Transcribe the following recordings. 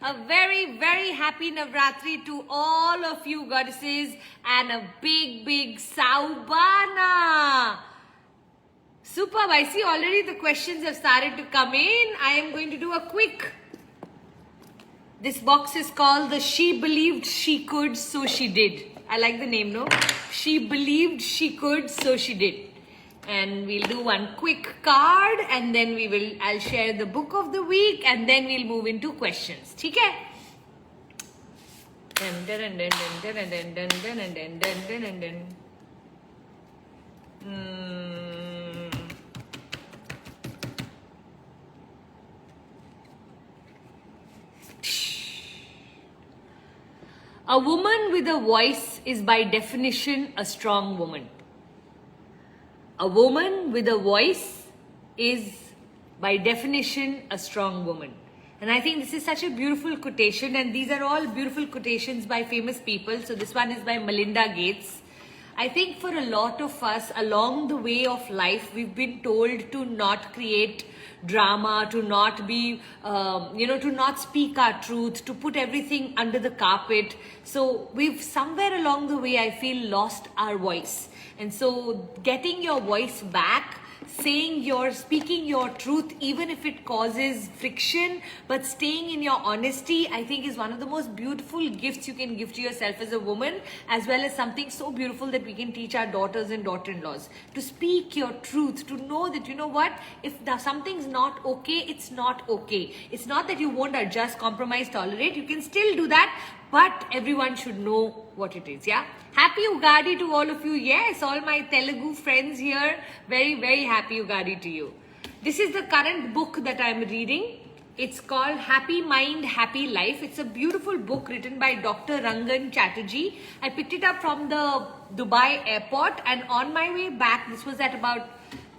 A very, very happy Navratri to all of you goddesses and a big, big Saubana. Superb. I see already the questions have started to come in. I am going to do a quick. This box is called the She Believed She Could, So She Did. I like the name, no? She believed she could, so she did. And we'll do one quick card and then I'll share the book of the week and then we'll move into questions. Okay? A woman with a voice is by definition a strong woman. A woman with a voice is by definition a strong woman. And I think this is such a beautiful quotation, and these are all beautiful quotations by famous people. So this one is by Melinda Gates. I think for a lot of us along the way of life, we've been told to not create drama, to not be, to not speak our truth, to put everything under the carpet. So we've somewhere along the way, I feel, lost our voice. And so getting your voice back, speaking your truth, even if it causes friction, but staying in your honesty, I think is one of the most beautiful gifts you can give to yourself as a woman, as well as something so beautiful that we can teach our daughters and daughter-in-laws. To speak your truth, to know that, you know what, if something's not okay, it's not okay. It's not that you won't adjust, compromise, tolerate. You can still do that, but everyone should know what it is, yeah? Happy Ugadi to all of you. Yes, all my Telugu friends here. Very, very happy Ugadi to you. This is the current book that I'm reading. It's called Happy Mind, Happy Life. It's a beautiful book written by Dr. Rangan Chatterjee. I picked it up from the Dubai airport, and on my way back, this was at about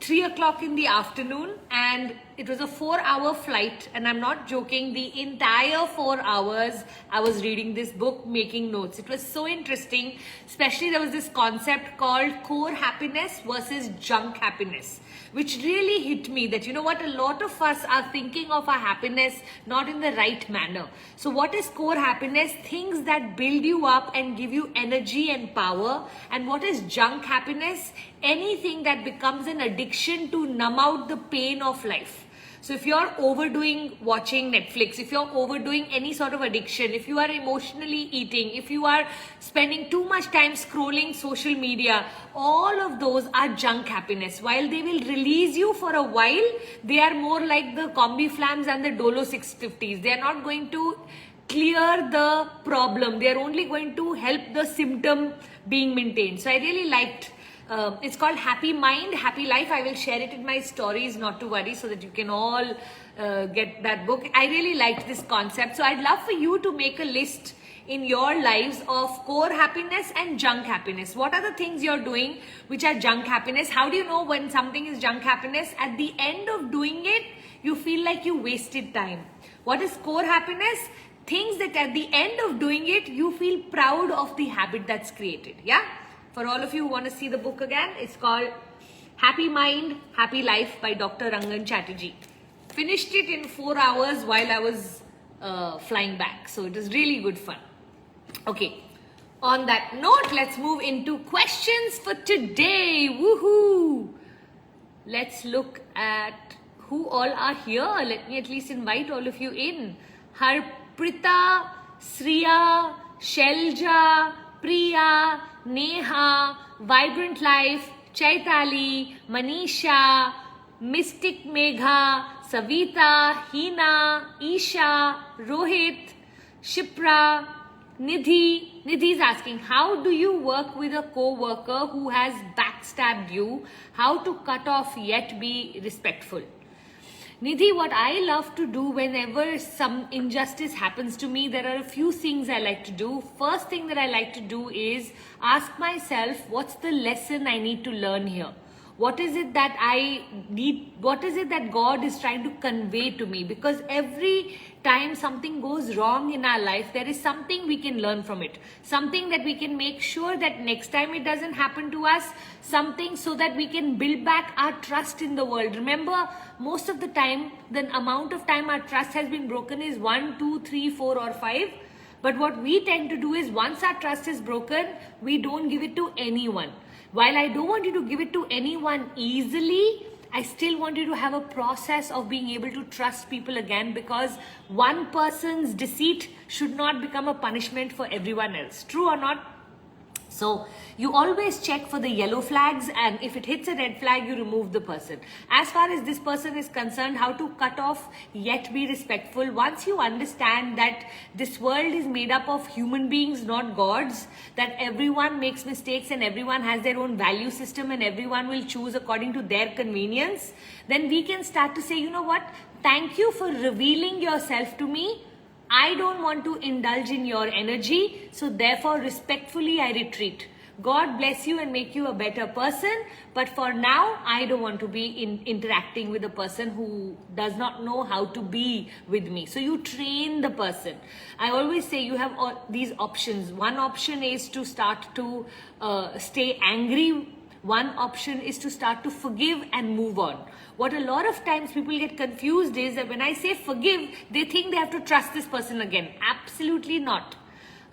3 o'clock in the afternoon, and it was a 4-hour flight, and I'm not joking, the entire 4 hours I was reading this book, making notes. It was so interesting, especially there was this concept called core happiness versus junk happiness, which really hit me that, you know what, a lot of us are thinking of our happiness not in the right manner. So what is core happiness? Things that build you up and give you energy and power. And what is junk happiness? Anything that becomes an addiction to numb out the pain of life. So if you're overdoing watching Netflix, if you're overdoing any sort of addiction, if you are emotionally eating, if you are spending too much time scrolling social media, all of those are junk happiness. While they will release you for a while, they are more like the Combi Flams and the Dolo 650s. They are not going to clear the problem. They are only going to help the symptom being maintained. So I really liked it's called Happy Mind, Happy Life. I will share it in my stories, not to worry, so that you can all get that book. I really liked this concept. So I'd love for you to make a list in your lives of core happiness and junk happiness. What are the things you're doing which are junk happiness? How do you know when something is junk happiness? At the end of doing it, you feel like you wasted time. What is core happiness? Things that at the end of doing it, you feel proud of the habit that's created. Yeah? For all of you who want to see the book again, it's called Happy Mind, Happy Life by Dr. Rangan Chatterjee. Finished it in 4 hours while I was flying back. So it was really good fun. Okay. On that note, let's move into questions for today. Woohoo! Let's look at who all are here. Let me at least invite all of you in. Harprita, Sriya, Shelja, Priya, Neha, Vibrant Life, Chaitali, Manisha, Mystic Megha, Savita, Hina, Isha, Rohit, Shipra, Nidhi. Nidhi is asking, how do you work with a co-worker who has backstabbed you? How to cut off yet be respectful? Nidhi, what I love to do whenever some injustice happens to me, there are a few things I like to do. First thing that I like to do is ask myself, what's the lesson I need to learn here? What is it that I need? What is it that God is trying to convey to me? Because every time something goes wrong in our life, there is something we can learn from it. Something that we can make sure that next time it doesn't happen to us. Something so that we can build back our trust in the world. Remember, most of the time, the amount of time our trust has been broken is 1, 2, 3, 4 or 5. But what we tend to do is once our trust is broken, we don't give it to anyone. While I don't want you to give it to anyone easily, I still want you to have a process of being able to trust people again, because one person's deceit should not become a punishment for everyone else. True or not? So you always check for the yellow flags, and if it hits a red flag, you remove the person. As far as this person is concerned, how to cut off yet be respectful. Once you understand that this world is made up of human beings, not gods, that everyone makes mistakes and everyone has their own value system and everyone will choose according to their convenience, then we can start to say, you know what, thank you for revealing yourself to me. I don't want to indulge in your energy, so therefore respectfully I retreat. God bless you and make you a better person, but for now I don't want to be interacting with a person who does not know how to be with me. So you train the person. I always say you have all these options. One option is to start to stay angry. One option is to start to forgive and move on. What a lot of times people get confused is that when I say forgive, they think they have to trust this person again. Absolutely not.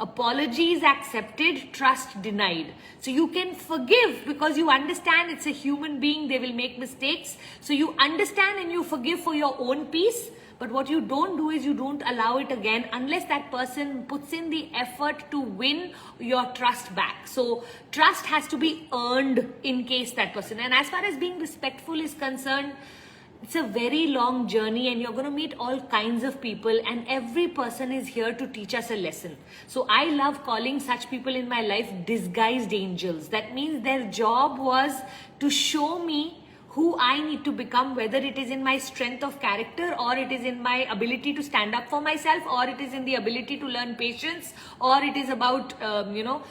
Apologies accepted, trust denied. So you can forgive because you understand it's a human being, they will make mistakes. So you understand and you forgive for your own peace. But what you don't do is you don't allow it again unless that person puts in the effort to win your trust back. So trust has to be earned in case that person. And as far as being respectful is concerned, it's a very long journey and you're going to meet all kinds of people, and every person is here to teach us a lesson. So I love calling such people in my life disguised angels. That means their job was to show me who I need to become, whether it is in my strength of character or it is in my ability to stand up for myself, or it is in the ability to learn patience, or it is about,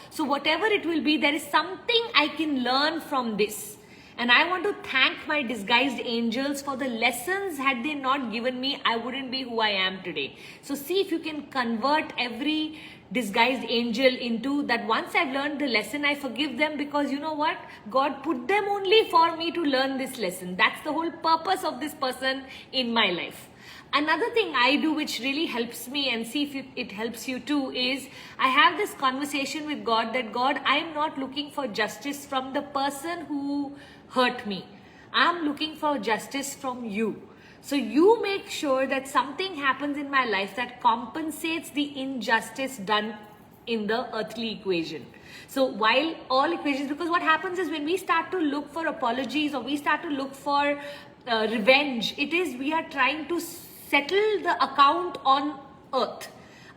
so whatever it will be, there is something I can learn from this. And I want to thank my disguised angels for the lessons. Had they not given me, I wouldn't be who I am today. So see if you can convert every disguised angel into that. Once I've learned the lesson, I forgive them, because you know what? God put them only for me to learn this lesson. That's the whole purpose of this person in my life. Another thing I do which really helps me, and see if it helps you too, is I have this conversation with God that God, I'm not looking for justice from the person who hurt me. I'm looking for justice from you. So you make sure that something happens in my life that compensates the injustice done in the earthly equation. So while all equations, because what happens is when we start to look for apologies or we start to look for revenge, it is we are trying to settle the account on earth.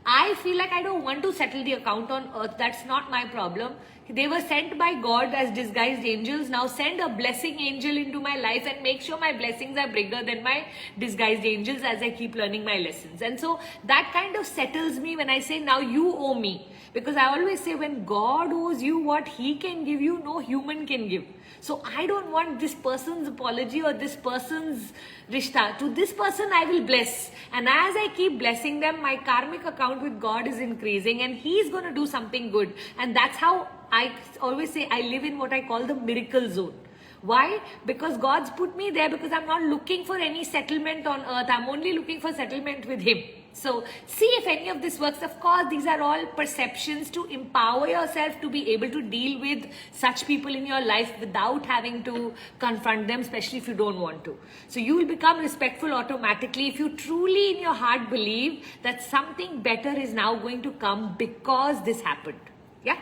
I feel like I don't want to settle the account on earth. That's not my problem. They were sent by God as disguised angels. Now send a blessing angel into my life and make sure my blessings are bigger than my disguised angels as I keep learning my lessons. And so that kind of settles me when I say, now you owe me. Because I always say, when God owes you what He can give you, no human can give. So I don't want this person's apology or this person's rishta. To this person I will bless. And as I keep blessing them, my karmic account with God is increasing and He's going to do something good. And that's how I always say I live in what I call the miracle zone. Why? Because God's put me there because I'm not looking for any settlement on earth. I'm only looking for settlement with Him. So see if any of this works. Of course, these are all perceptions to empower yourself to be able to deal with such people in your life without having to confront them, especially if you don't want to. So you will become respectful automatically if you truly in your heart believe that something better is now going to come because this happened. Yeah?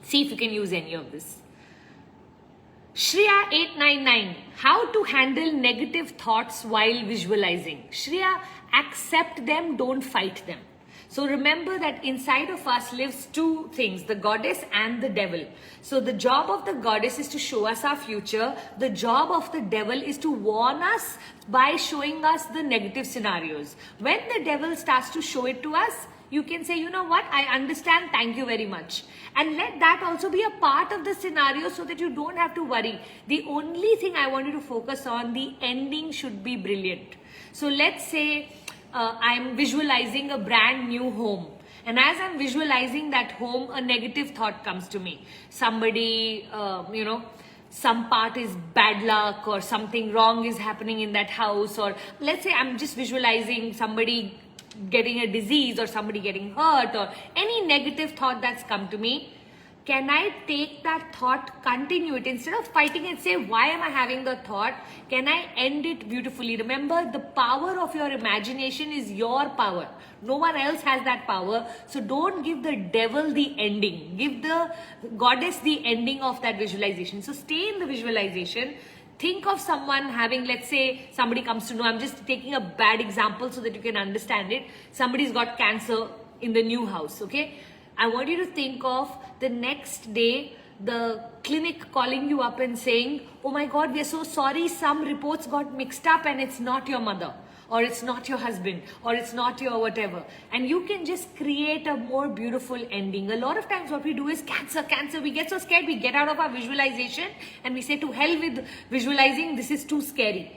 See if you can use any of this. Shreya 899, how to handle negative thoughts while visualizing. Shreya, accept them, don't fight them. So remember that inside of us lives two things, the goddess and the devil. So the job of the goddess is to show us our future. The job of the devil is to warn us by showing us the negative scenarios. When the devil starts to show it to us, you can say, you know what, I understand, thank you very much. And let that also be a part of the scenario so that you don't have to worry. The only thing I want you to focus on, the ending should be brilliant. So let's say I'm visualizing a brand new home. And as I'm visualizing that home, a negative thought comes to me. Somebody, some part is bad luck or something wrong is happening in that house. Or let's say I'm just visualizing somebody getting a disease or somebody getting hurt or any negative thought that's come to me. Can I take that thought, continue it, instead of fighting and say, why am I having the thought? Can I end it beautifully? Remember, the power of your imagination is your power. No one else has that power. So don't give the devil the ending. Give the goddess the ending of that visualization. So stay in the visualization. Think of someone having, let's say, somebody comes to know, I'm just taking a bad example so that you can understand it. Somebody's got cancer in the new house, okay? I want you to think of the next day, the clinic calling you up and saying, oh my God, we are so sorry, some reports got mixed up and it's not your mother, or it's not your husband, or it's not your whatever. And you can just create a more beautiful ending. A lot of times what we do is cancer. We get so scared, we get out of our visualization and we say, to hell with visualizing, this is too scary.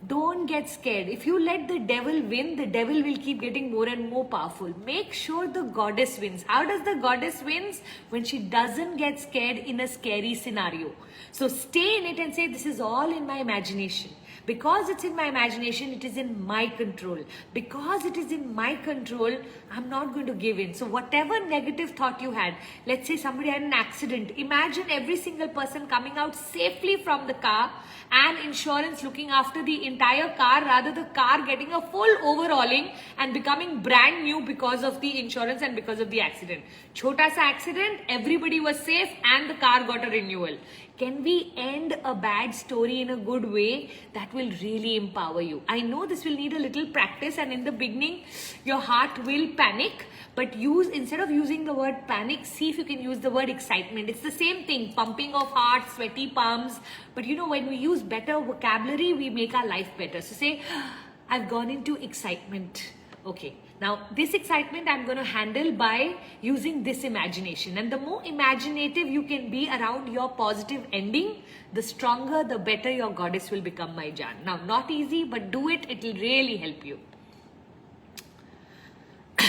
Don't get scared. If you let the devil win, the devil will keep getting more and more powerful. Make sure the goddess wins. How does the goddess wins? When she doesn't get scared in a scary scenario. So stay in it and say, this is all in my imagination. Because it's in my imagination, it is in my control. Because it is in my control, I'm not going to give in. So whatever negative thought you had, let's say somebody had an accident. Imagine every single person coming out safely from the car and insurance looking after the entire car, rather the car getting a full overhauling and becoming brand new because of the insurance and because of the accident. Chota sa accident, everybody was safe and the car got a renewal. Can we end a bad story in a good way? That will really empower you. I know this will need a little practice, and in the beginning, your heart will panic. But instead of using the word panic, see if you can use the word excitement. It's the same thing, pumping of heart, sweaty palms. But when we use better vocabulary, we make our life better. So say, I've gone into excitement. Okay, now this excitement I'm going to handle by using this imagination. And the more imaginative you can be around your positive ending, the stronger, the better your goddess will become, my Jan. Now, not easy, but do it. It will really help you.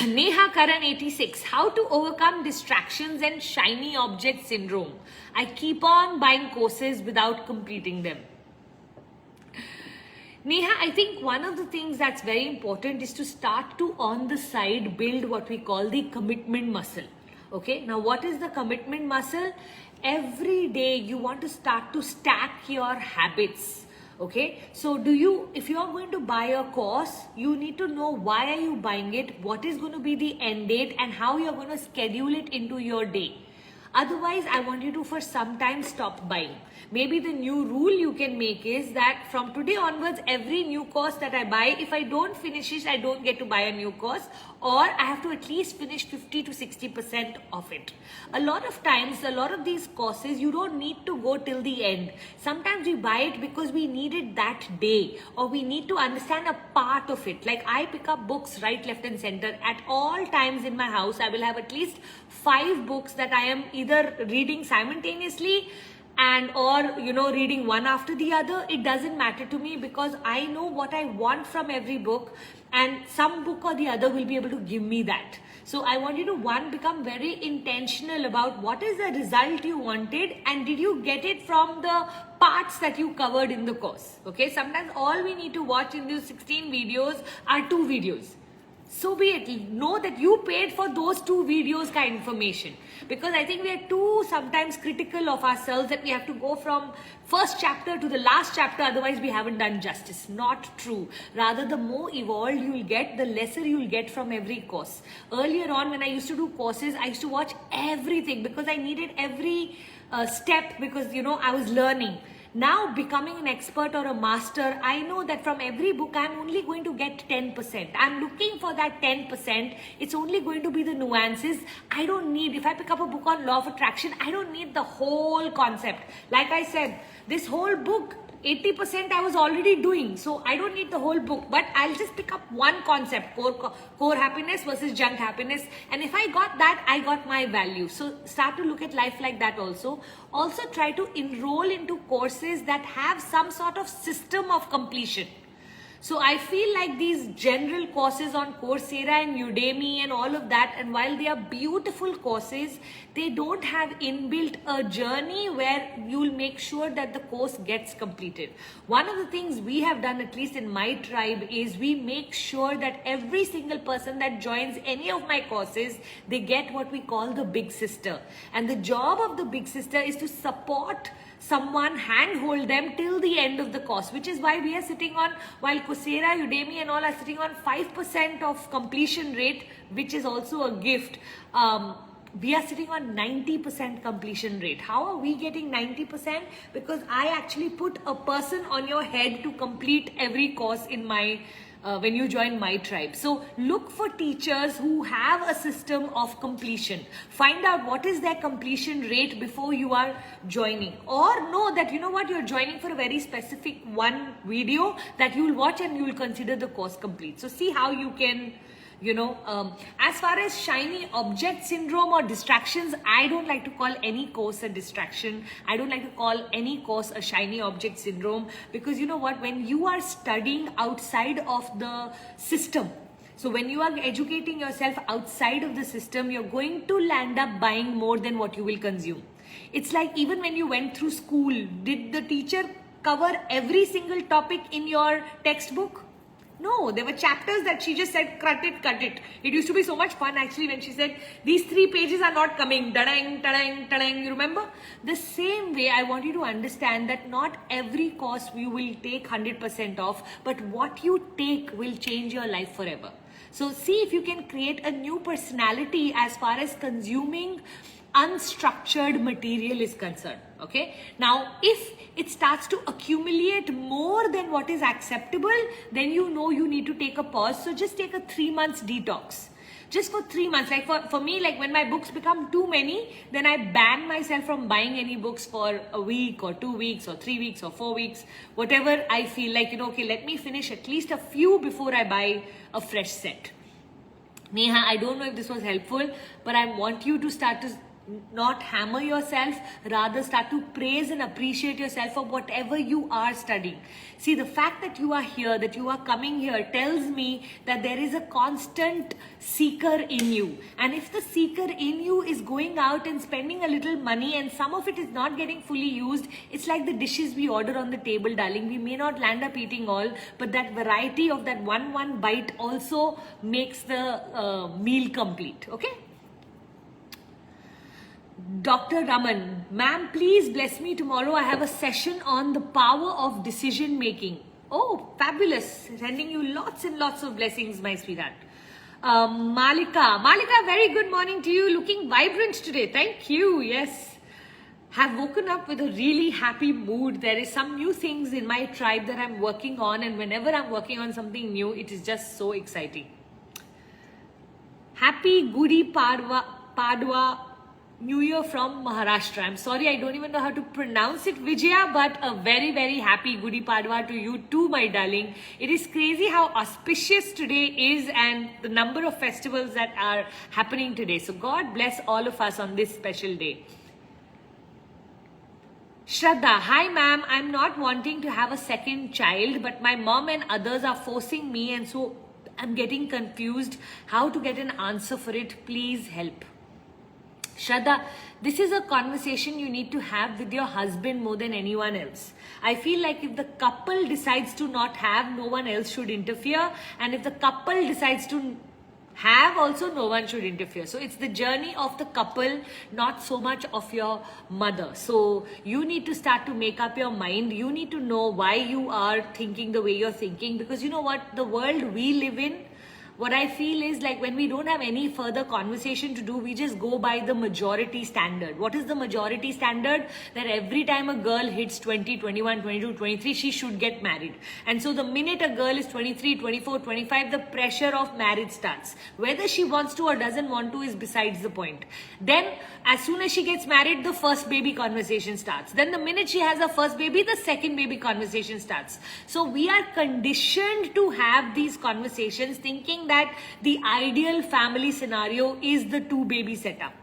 Neha Karan 86, how to overcome distractions and shiny object syndrome. I keep on buying courses without completing them. Neha, I think one of the things that's very important is to start to, on the side, build what we call the commitment muscle. Okay, now what is the commitment muscle? Every day you want to start to stack your habits. Okay, so if you are going to buy a course, you need to know why are you buying it, what is going to be the end date, and how you're going to schedule it into your day. Otherwise, I want you to for some time stop buying. Maybe the new rule you can make is that from today onwards, every new course that I buy, if I don't finish it, I don't get to buy a new course, or I have to at least finish 50 to 60% of it. A lot of times, a lot of these courses, you don't need to go till the end. Sometimes we buy it because we need it that day, or we need to understand a part of it. Like I pick up books right, left and center. At all times in my house, I will have at least 5 books that I am either reading simultaneously and or reading one after the other. It doesn't matter to me because I know what I want from every book, and some book or the other will be able to give me that. So I want you to become very intentional about what is the result you wanted, and did you get it from the parts that you covered in the course. Okay, sometimes all we need to watch in these 16 videos are 2 videos. So be it. Know that you paid for those 2 videos kind of information, because I think we are too sometimes critical of ourselves that we have to go from first chapter to the last chapter, otherwise we haven't done justice. Not true. Rather, the more evolved you will get, the lesser you will get from every course. Earlier on, when I used to do courses, I used to watch everything because I needed every step, because I was learning. Now, becoming an expert or a master, I know that from every book, I'm only going to get 10%. I'm looking for that 10%. It's only going to be the nuances. I don't need, if I pick up a book on law of attraction, I don't need the whole concept. Like I said, this whole book 80% I was already doing, so I don't need the whole book, but I'll just pick up one concept, core happiness versus junk happiness, and if I got that, I got my value. So start to look at life like that also. Also try to enroll into courses that have some sort of system of completion. So I feel like these general courses on Coursera and Udemy and all of that, and while they are beautiful courses, they don't have inbuilt a journey where you'll make sure that the course gets completed. One of the things we have done, at least in my tribe, is we make sure that every single person that joins any of my courses, they get what we call the big sister. And the job of the big sister is to support someone, handhold them till the end of the course, which is why we are sitting on, while Coursera, Udemy and all are sitting on 5% of completion rate, which is also a gift. We are sitting on 90% completion rate. How are we getting 90%? Because I actually put a person on your head to complete every course in my when you join my tribe. So look for teachers who have a system of completion. Find out what is their completion rate before you are joining, or know that you know what, you're joining for a very specific one video that you'll watch and you'll consider the course complete. So see how you can, as far as shiny object syndrome or distractions, I don't like to call any course a distraction. I don't like to call any course a shiny object syndrome, because you know what, when you are studying outside of the system, so when you are educating yourself outside of the system, you're going to land up buying more than what you will consume. It's like, even when you went through school, did the teacher cover every single topic in your textbook? No, there were chapters that she just said, cut it, cut it. It used to be so much fun actually when she said, these 3 pages are not coming, ta-dang, ta-dang, ta-dang, you remember? The same way, I want you to understand that not every course you will take 100% off, but what you take will change your life forever. So see if you can create a new personality as far as consuming unstructured material is concerned. Okay, now if it starts to accumulate more than what is acceptable, then you know you need to take a pause. So just take a 3 months detox, just for 3 months. Like for me, like when my books become too many, then I ban myself from buying any books for a week or 2 weeks or 3 weeks or 4 weeks, whatever I feel like, okay, let me finish at least a few before I buy a fresh set. Neha, I don't know if this was helpful, but I want you to start to not hammer yourself, rather start to praise and appreciate yourself for whatever you are studying. See, the fact that you are here, that you are coming here, tells me that there is a constant seeker in you. And if the seeker in you is going out and spending a little money and some of it is not getting fully used, it's like the dishes we order on the table, darling. We may not land up eating all, but that variety of that one bite also makes the meal complete. Okay? Dr. Raman, ma'am, please bless me tomorrow. I have a session on the power of decision making. Oh, fabulous. Sending you lots and lots of blessings, my sweetheart. Malika, very good morning to you. Looking vibrant today. Thank you. Yes. Have woken up with a really happy mood. There is some new things in my tribe that I'm working on, and whenever I'm working on something new, it is just so exciting. Happy Gudi Padwa New Year from Maharashtra. I'm sorry, I don't even know how to pronounce it, Vijaya, but a very, very happy Gudi Padwa to you too, my darling. It is crazy how auspicious today is and the number of festivals that are happening today. So God bless all of us on this special day. Shraddha, hi ma'am, I'm not wanting to have a second child, but my mom and others are forcing me, and so I'm getting confused how to get an answer for it. Please help. Shraddha, this is a conversation you need to have with your husband more than anyone else. I feel like if the couple decides to not have, no one else should interfere. And if the couple decides to have, also no one should interfere. So it's the journey of the couple, not so much of your mother. So you need to start to make up your mind. You need to know why you are thinking the way you're thinking. Because you know what? The world we live in, what I feel is like when we don't have any further conversation to do, we just go by the majority standard. What is the majority standard? That every time a girl hits 20, 21, 22, 23, she should get married. And so the minute a girl is 23, 24, 25, the pressure of marriage starts. Whether she wants to or doesn't want to is besides the point. Then as soon as she gets married, the first baby conversation starts. Then the minute she has her first baby, the second baby conversation starts. So we are conditioned to have these conversations thinking that the ideal family scenario is the 2-baby setup.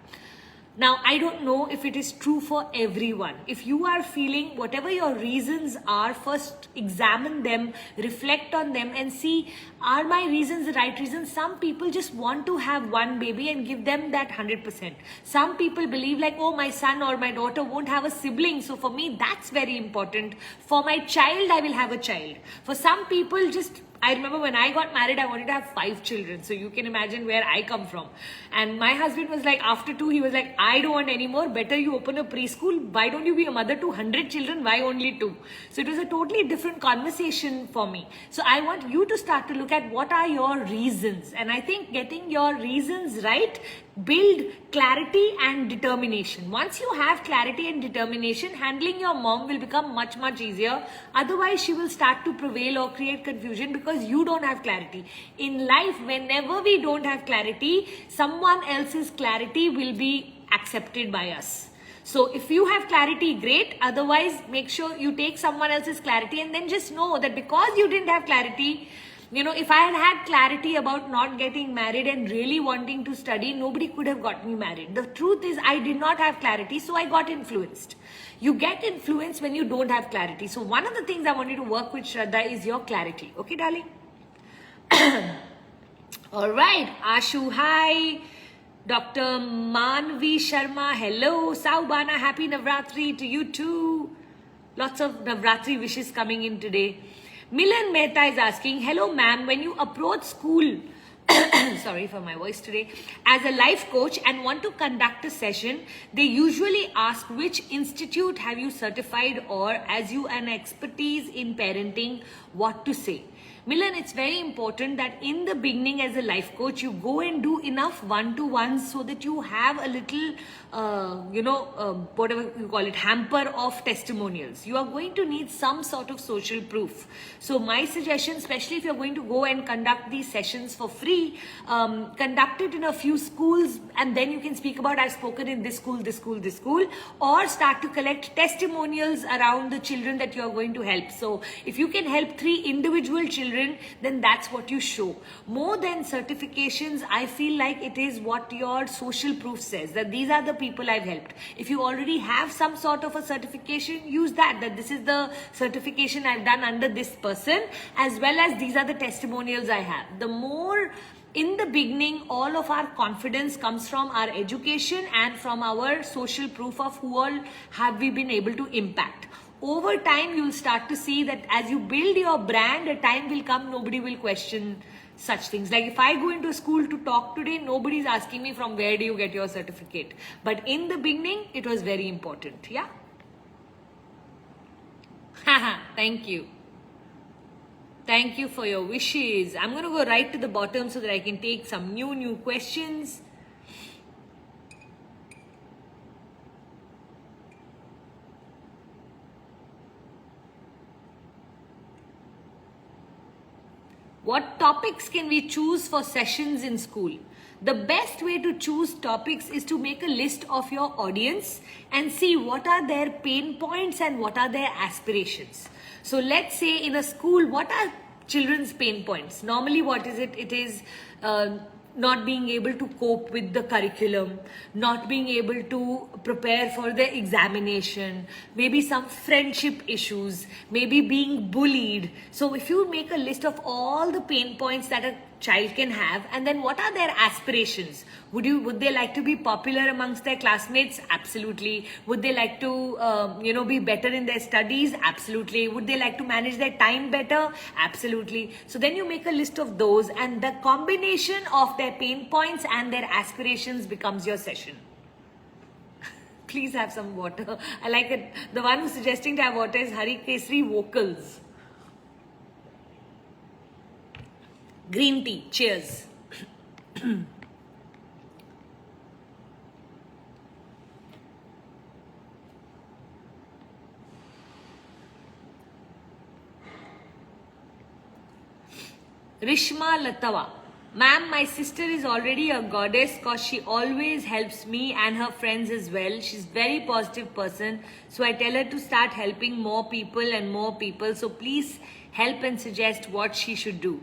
Now, I don't know if it is true for everyone. If you are feeling whatever your reasons are, first examine them, reflect on them and see, are my reasons the right reasons? Some people just want to have one baby and give them that 100%. Some people believe like, oh, my son or my daughter won't have a sibling. So for me, that's very important. For my child, I will have a child. For some people, I remember when I got married, I wanted to have 5 children. So you can imagine where I come from. And my husband was like, after 2, he was like, I don't want any more. Better you open a preschool. Why don't you be a mother to 100 children? Why only 2? So it was a totally different conversation for me. So I want you to start to look at what are your reasons. And I think getting your reasons right build clarity and determination. Once you have clarity and determination, handling your mom will become much, much easier. Otherwise, she will start to prevail or create confusion because you don't have clarity. In life, whenever we don't have clarity, someone else's clarity will be accepted by us. So if you have clarity, great. Otherwise, make sure you take someone else's clarity and then just know that because you didn't have clarity, if I had clarity about not getting married and really wanting to study, nobody could have got me married. The truth is I did not have clarity, so I got influenced. You get influenced when you don't have clarity. So one of the things I want you to work with, Shraddha, is your clarity. Okay, darling? All right. Ashu, hi. Dr. Manvi Sharma, hello. Saubana, happy Navratri to you too. Lots of Navratri wishes coming in today. Milan Mehta is asking, hello ma'am, when you approach school, sorry for my voice today, as a life coach and want to conduct a session, they usually ask which institute have you certified or as you an expertise in parenting, what to say. Milan, it's very important that in the beginning as a life coach, you go and do enough one-to-ones so that you have a little, whatever you call it, hamper of testimonials. You are going to need some sort of social proof. So my suggestion, especially if you're going to go and conduct these sessions for free, conduct it in a few schools and then you can speak about I've spoken in this school, this school, this school, or start to collect testimonials around the children that you're going to help. So if you can help 3 individual children, then that's what you show. More than certifications, I feel like it is what your social proof says, that these are the people I've helped. If you already have some sort of a certification, use that this is the certification I've done under this person, as well as these are the testimonials I have. The more in the beginning, all of our confidence comes from our education and from our social proof of who all have we been able to impact. Over time, you'll start to see that as you build your brand, a time will come, nobody will question such things. Like if I go into a school to talk today, nobody's asking me from where do you get your certificate. But in the beginning, it was very important. Yeah? Haha, thank you. Thank you for your wishes. I'm going to go right to the bottom so that I can take some new questions. What topics can we choose for sessions in school? The best way to choose topics is to make a list of your audience and see what are their pain points and what are their aspirations. So let's say in a school, what are children's pain points? Normally, what is it? It is not being able to cope with the curriculum, not being able to prepare for the examination, maybe some friendship issues, maybe being bullied. So if you make a list of all the pain points that a child can have, and then what are their aspirations? Would they like to be popular amongst their classmates? Absolutely. Would they like to be better in their studies? Absolutely. Would they like to manage their time better? Absolutely. So then you make a list of those, and the combination of their pain points and their aspirations becomes your session. Please have some water. I like it. The one who's suggesting to have water is Hari Kesri Vocals. Green tea. Cheers. Rishma Latawa. Ma'am, my sister is already a goddess because she always helps me and her friends as well. She's very positive person. So I tell her to start helping more people and more people. So please help and suggest what she should do.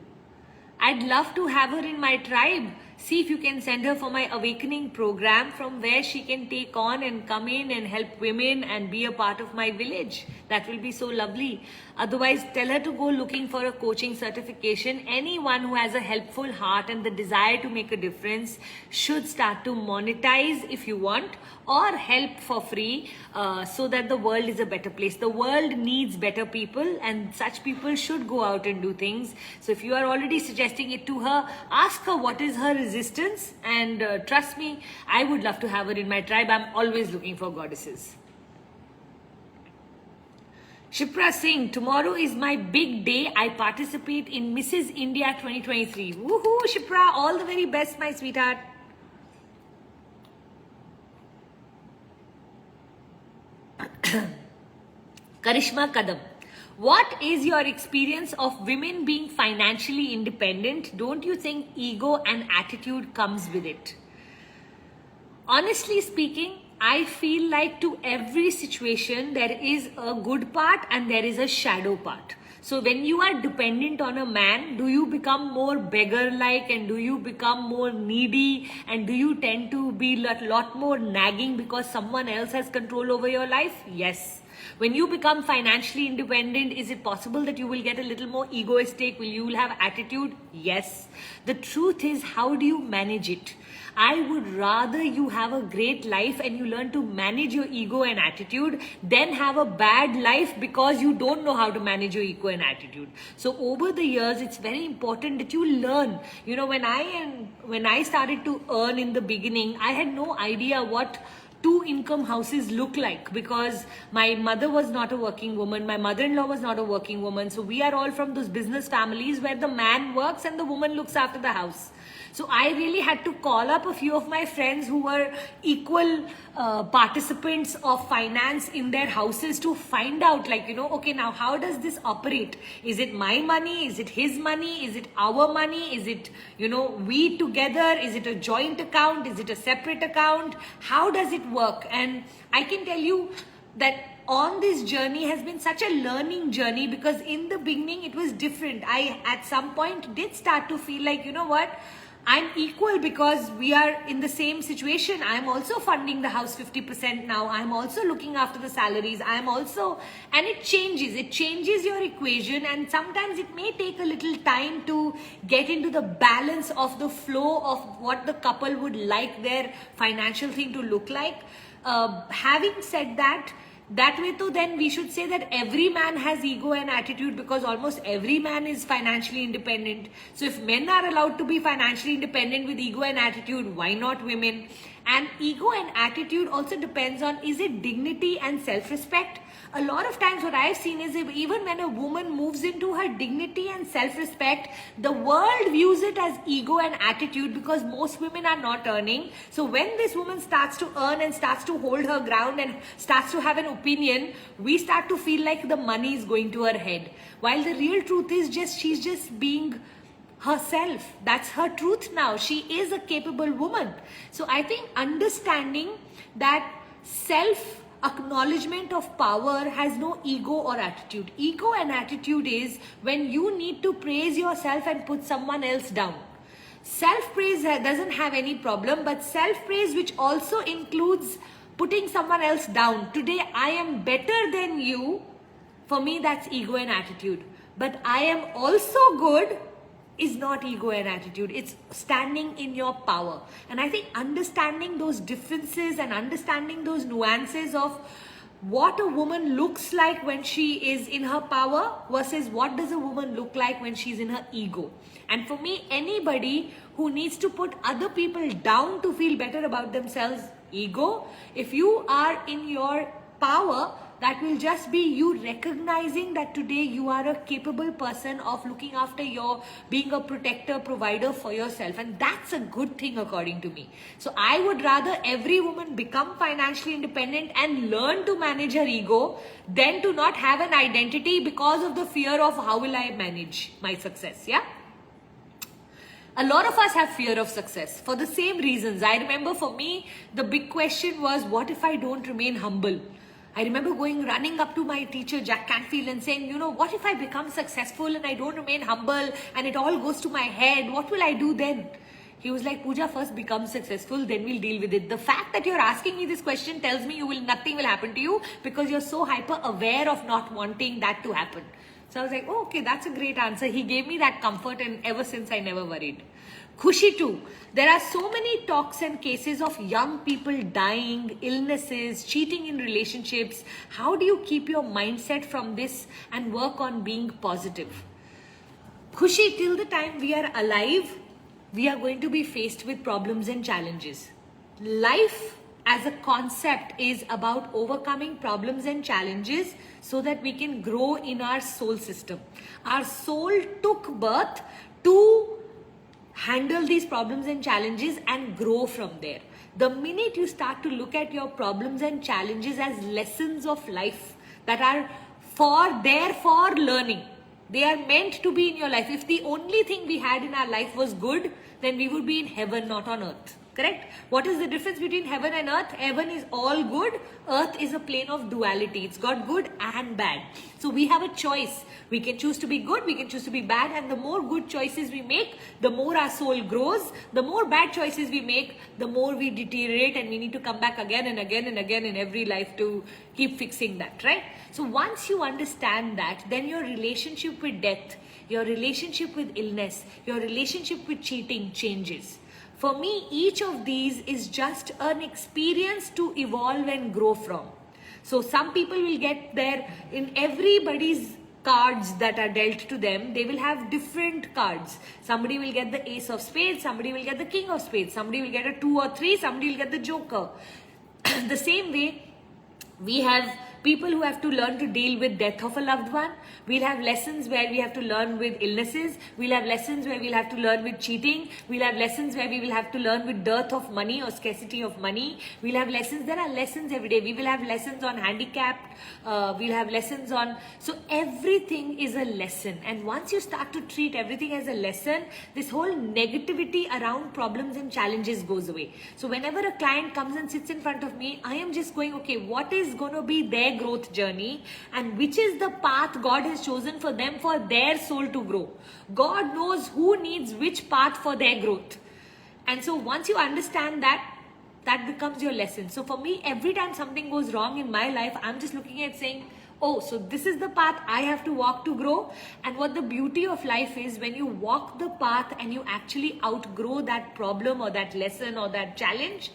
I'd love to have her in my tribe. See if you can send her for my awakening program from where she can take on and come in and help women and be a part of my village. That will be so lovely. Otherwise, tell her to go looking for a coaching certification. Anyone who has a helpful heart and the desire to make a difference should start to monetize if you want, or help for free, so that the world is a better place. The world needs better people, and such people should go out and do things. So if you are already suggesting it to her, ask her what is her resistance, and trust me, I would love to have her in my tribe. I'm always looking for goddesses. Shipra Singh, tomorrow is my big day. I participate in Mrs. India 2023. Woohoo, Shipra, all the very best, my sweetheart. Karishma Kadam, what is your experience of women being financially independent? Don't you think ego and attitude comes with it? Honestly speaking, I feel like to every situation there is a good part and there is a shadow part. So when you are dependent on a man, do you become more beggar-like, and do you become more needy, and do you tend to be a lot more nagging because someone else has control over your life? Yes. When you become financially independent, is it possible that you will get a little more egoistic? You will have attitude? Yes. The truth is, how do you manage it? I would rather you have a great life and you learn to manage your ego and attitude than have a bad life because you don't know how to manage your ego and attitude. So over the years, it's very important that you learn. You know, when I started to earn in the beginning, I had no idea what two-income houses look like, because my mother was not a working woman, my mother-in-law was not a working woman. So we are all from those business families where the man works and the woman looks after the house. So I really had to call up a few of my friends who were equal participants of finance in their houses to find out, like, you know, okay, now how does this operate? Is it my money? Is it his money? Is it our money? Is it, you know, we together? Is it a joint account? Is it a separate account? How does it work? And I can tell you that on this journey has been such a learning journey, because in the beginning it was different. I at some point did start to feel like, you know what, I'm equal because we are in the same situation. I'm also funding the house 50% now. I'm also looking after the salaries. I'm also, and it changes your equation, and sometimes it may take a little time to get into the balance of the flow of what the couple would like their financial thing to look like. Having said that way too, then we should say that every man has ego and attitude, because almost every man is financially independent. So if men are allowed to be financially independent with ego and attitude, why not women? And ego and attitude also depends on, is it dignity and self-respect? A lot of times what I've seen is, even when a woman moves into her dignity and self-respect, the world views it as ego and attitude, because most women are not earning. So when this woman starts to earn and starts to hold her ground and starts to have an opinion, we start to feel like the money is going to her head. While the real truth is she's just being herself. That's her truth now. She is a capable woman. So I think understanding that acknowledgement of power has no ego or attitude. Ego and attitude is when you need to praise yourself and put someone else down. Self-praise doesn't have any problem, but self-praise which also includes putting someone else down. Today I am better than you. For me, that's ego and attitude. But I am also good is not ego and attitude. It's standing in your power. And I think understanding those differences and understanding those nuances of what a woman looks like when she is in her power versus what does a woman look like when she's in her ego. And for me, anybody who needs to put other people down to feel better about themselves, ego. If you are in your power, That will just be you recognizing that today you are a capable person of looking after being a protector, provider for yourself. And that's a good thing according to me. So I would rather every woman become financially independent and learn to manage her ego than to not have an identity because of the fear of how will I manage my success. Yeah. A lot of us have fear of success for the same reasons. I remember for me, the big question was, what if I don't remain humble? I remember running up to my teacher, Jack Canfield, and saying, what if I become successful and I don't remain humble and it all goes to my head? What will I do then? He was like, Puja, first become successful, then we'll deal with it. The fact that you're asking me this question tells me nothing will happen to you because you're so hyper aware of not wanting that to happen. So I was like, oh, okay, that's a great answer. He gave me that comfort, and ever since I never worried. Khushi too. There are so many talks and cases of young people dying, illnesses, cheating in relationships. How do you keep your mindset from this and work on being positive? Khushi, till the time we are alive, we are going to be faced with problems and challenges. Life as a concept is about overcoming problems and challenges so that we can grow in our soul system. Our soul took birth to handle these problems and challenges and grow from there. The minute you start to look at your problems and challenges as lessons of life that are there for learning, they are meant to be in your life. If the only thing we had in our life was good, then we would be in heaven, not on earth. Correct? What is the difference between heaven and earth? Heaven is all good. Earth is a plane of duality. It's got good and bad. So we have a choice. We can choose to be good. We can choose to be bad. And the more good choices we make, the more our soul grows. The more bad choices we make, the more we deteriorate. And we need to come back again and again and again in every life to keep fixing that, right? So once you understand that, then your relationship with death, your relationship with illness, your relationship with cheating changes. For me, each of these is just an experience to evolve and grow from. So some people will get there in everybody's cards that are dealt to them. They will have different cards. Somebody will get the ace of spades, somebody will get the king of spades, somebody will get a 2 or 3, somebody will get the joker. The same way, we have people who have to learn to deal with death of a loved one. We'll have lessons where we have to learn with illnesses. We'll have lessons where we'll have to learn with cheating. We'll have lessons where we will have to learn with dearth of money or scarcity of money. We'll have lessons. There are lessons every day. We will have lessons on handicapped. We'll have lessons on... So everything is a lesson. And once you start to treat everything as a lesson, this whole negativity around problems and challenges goes away. So whenever a client comes and sits in front of me, I am just going, okay, what is going to be their growth journey and which is the path God has chosen for them for their soul to grow. God knows who needs which path for their growth. And so once you understand that, that becomes your lesson. So for me, every time something goes wrong in my life, I'm just looking at saying, oh, so this is the path I have to walk to grow. And what the beauty of life is, when you walk the path and you actually outgrow that problem or that lesson or that challenge,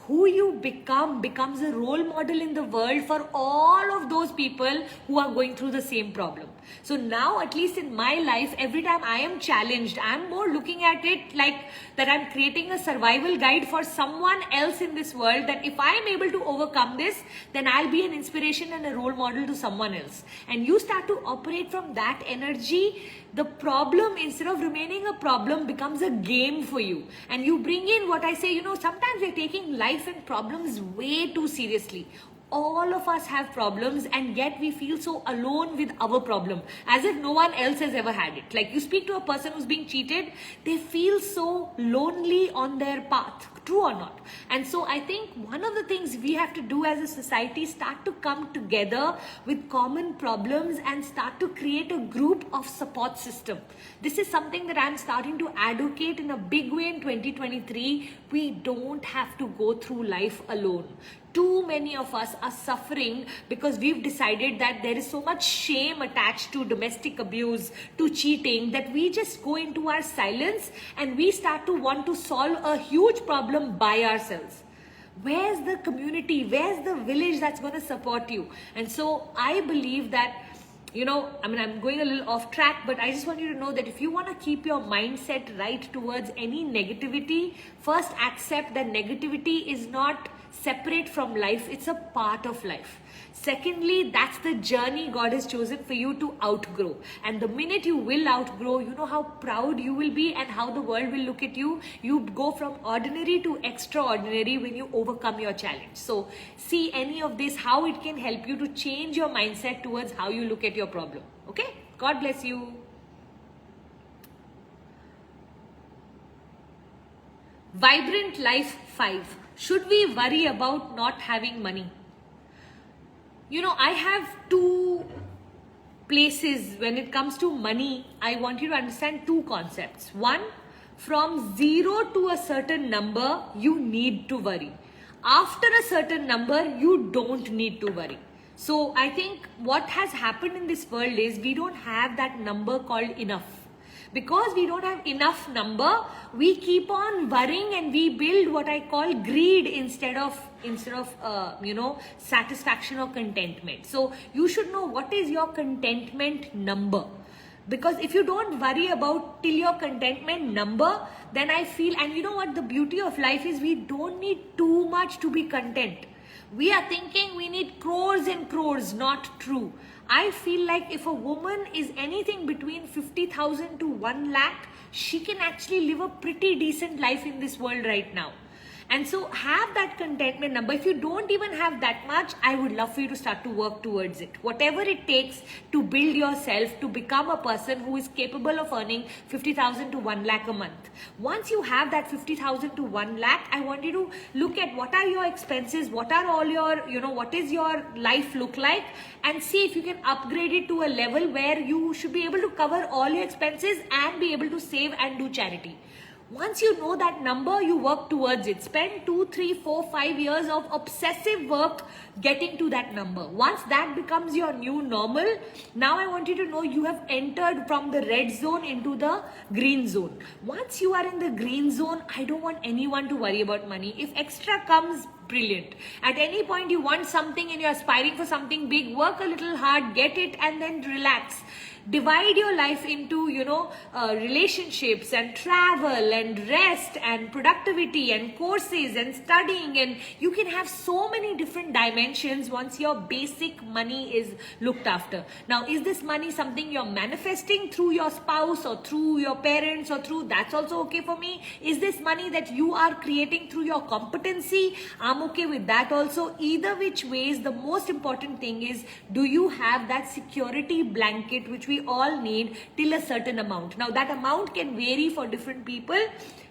who you become becomes a role model in the world for all of those people who are going through the same problem. So now, at least in my life, every time I am challenged, I'm more looking at it like that I'm creating a survival guide for someone else in this world, that if I am able to overcome this, then I'll be an inspiration and a role model to someone else. And you start to operate from that energy, the problem, instead of remaining a problem, becomes a game for you. And you bring in what I say, sometimes we're taking life and problems way too seriously. All of us have problems, and yet we feel so alone with our problem, as if no one else has ever had it. Like you speak to a person who's being cheated, they feel so lonely on their path. True or not? And so I think one of the things we have to do as a society, start to come together with common problems and start to create a group of support system. This is something that I'm starting to advocate in a big way in 2023. We don't have to go through life alone. Too many of us are suffering because we've decided that there is so much shame attached to domestic abuse, to cheating, that we just go into our silence and we start to want to solve a huge problem by ourselves. Where's the community? Where's the village that's going to support you? And so I believe that I'm going a little off track, but I just want you to know that if you want to keep your mindset right towards any negativity, first accept that negativity is not separate from life, it's a part of life. Secondly, that's the journey God has chosen for you to outgrow. And the minute you will outgrow, you know how proud you will be and how the world will look at you. You go from ordinary to extraordinary when you overcome your challenge. So see any of this, how it can help you to change your mindset towards how you look at your problem. Okay? God bless you. Vibrant Life 5. Should we worry about not having money? I have two places when it comes to money. I want you to understand two concepts. One, from 0 to a certain number, you need to worry. After a certain number, you don't need to worry. So I think what has happened in this world is we don't have that number called enough. Because we don't have enough number, we keep on worrying and we build what I call greed instead of satisfaction or contentment. So you should know what is your contentment number. Because if you don't worry about till your contentment number, then I feel, and you know what the beauty of life is, we don't need too much to be content. We are thinking we need crores and crores, not true. I feel like if a woman is anything between 50,000 to 1 lakh, she can actually live a pretty decent life in this world right now. And so have that contentment number. If you don't even have that much, I would love for you to start to work towards it. Whatever it takes to build yourself to become a person who is capable of earning 50,000 to 1 lakh a month. Once you have that 50,000 to 1 lakh, I want you to look at what are your expenses, what are all your, what is your life look like, and see if you can upgrade it to a level where you should be able to cover all your expenses and be able to save and do charity. Once you know that number, you work towards it. Spend 2, 3, 4, 5 years of obsessive work getting to that number. Once that becomes your new normal, now I want you to know you have entered from the red zone into the green zone. Once you are in the green zone, I don't want anyone to worry about money. If extra comes, brilliant. At any point you want something and you're aspiring for something big, work a little hard, get it, and then relax. Divide your life into, relationships and travel and rest and productivity and courses and studying, and you can have so many different dimensions once your basic money is looked after. Now, is this money something you're manifesting through your spouse or through your parents or through, that's also okay for me. Is this money that you are creating through your competency? I'm okay with that also. Either which ways, the most important thing is, do you have that security blanket which we all need till a certain amount. Now that amount can vary for different people,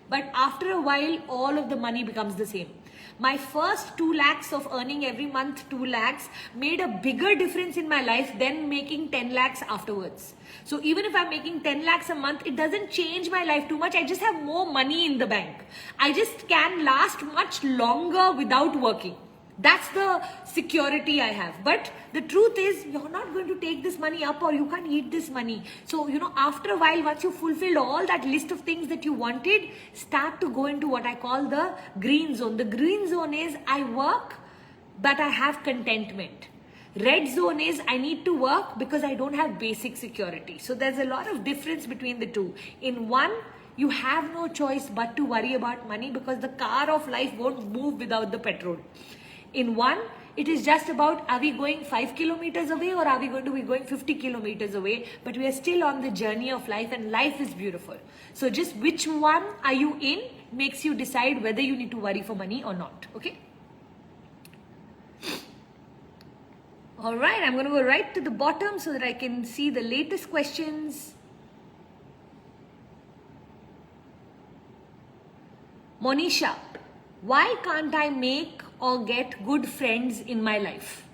but after a while all of the money becomes the same. My first 2 lakhs of earning every month 2 lakhs made a bigger difference in my life than making 10 lakhs afterwards. So even if I'm making 10 lakhs a month, it doesn't change my life too much. I just have more money in the bank. I just can last much longer without working. That's the security I have. But the truth is, you're not going to take this money up, or you can't eat this money. So, after a while, once you fulfilled all that list of things that you wanted, start to go into what I call the green zone. The green zone is, I work, but I have contentment. Red zone is, I need to work because I don't have basic security. So there's a lot of difference between the two. In one, you have no choice but to worry about money because the car of life won't move without the petrol. In one, it is just about, are we going 5 kilometers away or are we going to be going 50 kilometers away? But we are still on the journey of life, and life is beautiful. So just which one are you in makes you decide whether you need to worry for money or not. Okay? All right, I'm going to go right to the bottom so that I can see the latest questions. Monisha, why can't I make or get good friends in my life?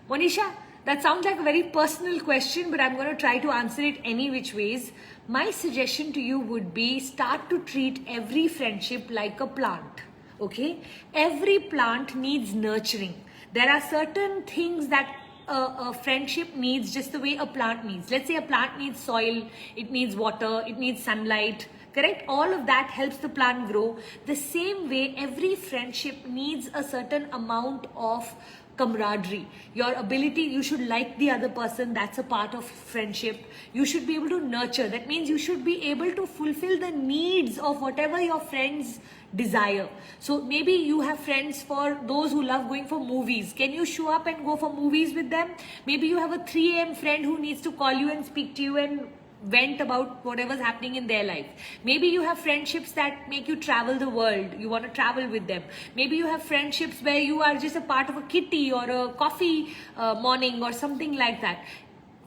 Monisha, that sounds like a very personal question, but I'm going to try to answer it any which ways. My suggestion to you would be, start to treat every friendship like a plant. Okay? Every plant needs nurturing. There are certain things that a friendship needs just the way a plant needs. Let's say a plant needs soil, it needs water, it needs sunlight. Correct? All of that helps the plant grow. The same way, every friendship needs a certain amount of camaraderie, your ability. You should like the other person, that's a part of friendship. You should be able to nurture, that means you should be able to fulfill the needs of whatever your friends desire. So maybe you have friends for those who love going for movies. Can you show up and go for movies with them? Maybe you have a 3 a.m. friend who needs to call you and speak to you and vent about whatever's happening in their life. Maybe you have friendships that make you travel the world. You want to travel with them. Maybe you have friendships where you are just a part of a kitty or a coffee morning or something like that.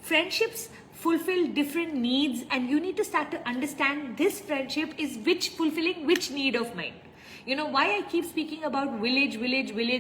Friendships fulfill different needs, and you need to start to understand this friendship is fulfilling which need of mine. You know, why I keep speaking about village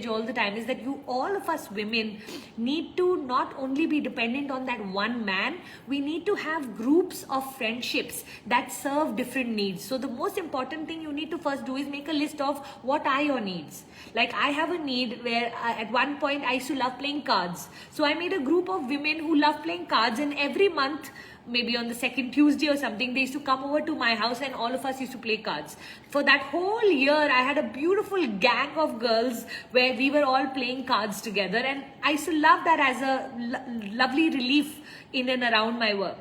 all the time is that all of us women need to not only be dependent on that one man, we need to have groups of friendships that serve different needs. So the most important thing you need to first do is make a list of what are your needs. Like I have a need where at one point I used to love playing cards. So I made a group of women who love playing cards, and every month, maybe on the second Tuesday or something, they used to come over to my house and all of us used to play cards. For that whole year, I had a beautiful gang of girls where we were all playing cards together, and I used to love that as a lovely relief in and around my work.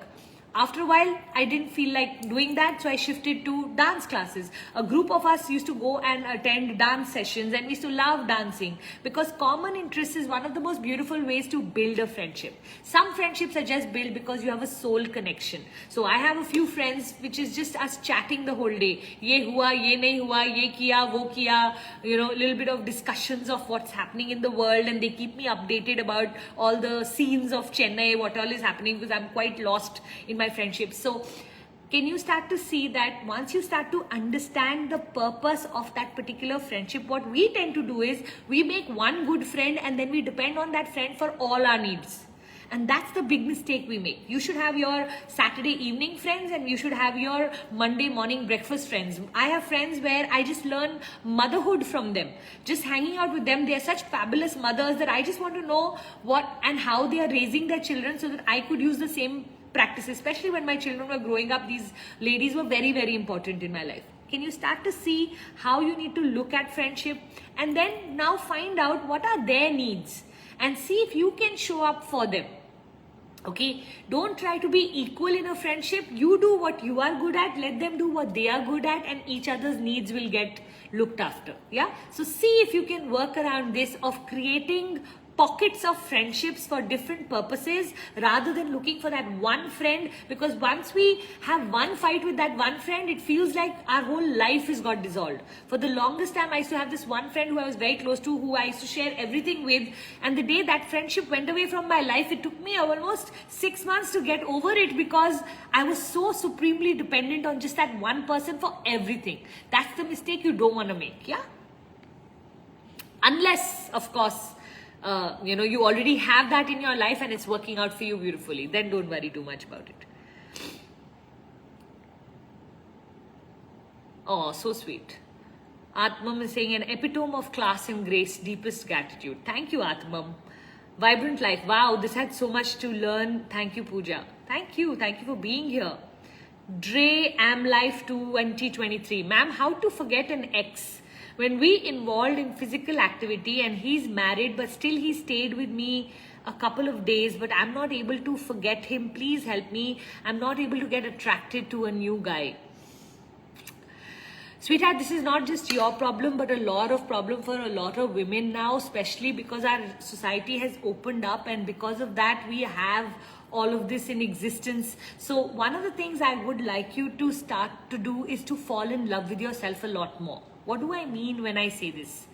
After a while, I didn't feel like doing that, so I shifted to dance classes. A group of us used to go and attend dance sessions, and we used to love dancing because common interest is one of the most beautiful ways to build a friendship. Some friendships are just built because you have a soul connection. So I have a few friends which is just us chatting the whole day. Ye hua, ye nahi hua, ye kiya, wo kiya, you know, a little bit of discussions of what's happening in the world, and they keep me updated about all the scenes of Chennai, what all is happening, because I'm quite lost in my friendships. So can you start to see that once you start to understand the purpose of that particular friendship, what we tend to do is we make one good friend and then we depend on that friend for all our needs. And that's the big mistake we make. You should have your Saturday evening friends and you should have your Monday morning breakfast friends. I have friends where I just learn motherhood from them. Just hanging out with them, they are such fabulous mothers that I just want to know what and how they are raising their children so that I could use the same practices. Especially when my children were growing up, these ladies were very, very important in my life. Can you start to see how you need to look at friendship, and then now find out what are their needs and see if you can show up for them. Okay, don't try to be equal in a friendship. You do what you are good at, let them do what they are good at, and each other's needs will get looked after. Yeah, so see if you can work around this of creating pockets of friendships for different purposes rather than looking for that one friend, because once we have one fight with that one friend, it feels like our whole life has got dissolved. For the longest time, I used to have this one friend who I was very close to, who I used to share everything with, and the day that friendship went away from my life, it took me almost 6 months to get over it because I was so supremely dependent on just that one person for everything. That's the mistake you don't want to make, yeah? Unless, of course, you already have that in your life and it's working out for you beautifully. Then don't worry too much about it. Oh, so sweet. Atmam is saying, an epitome of class and grace, deepest gratitude. Thank you, Atmam. Vibrant life. Wow, this had so much to learn. Thank you, Puja. Thank you. Thank you for being here. Dre Am Life 2023. Ma'am, how to forget an ex? When we involved in physical activity and he's married, but still he stayed with me a couple of days, but I'm not able to forget him. Please help me. I'm not able to get attracted to a new guy. Sweetheart, this is not just your problem, but a lot of problem for a lot of women now, especially because our society has opened up, and because of that, we have all of this in existence. So one of the things I would like you to start to do is to fall in love with yourself a lot more. What do I mean when I say this?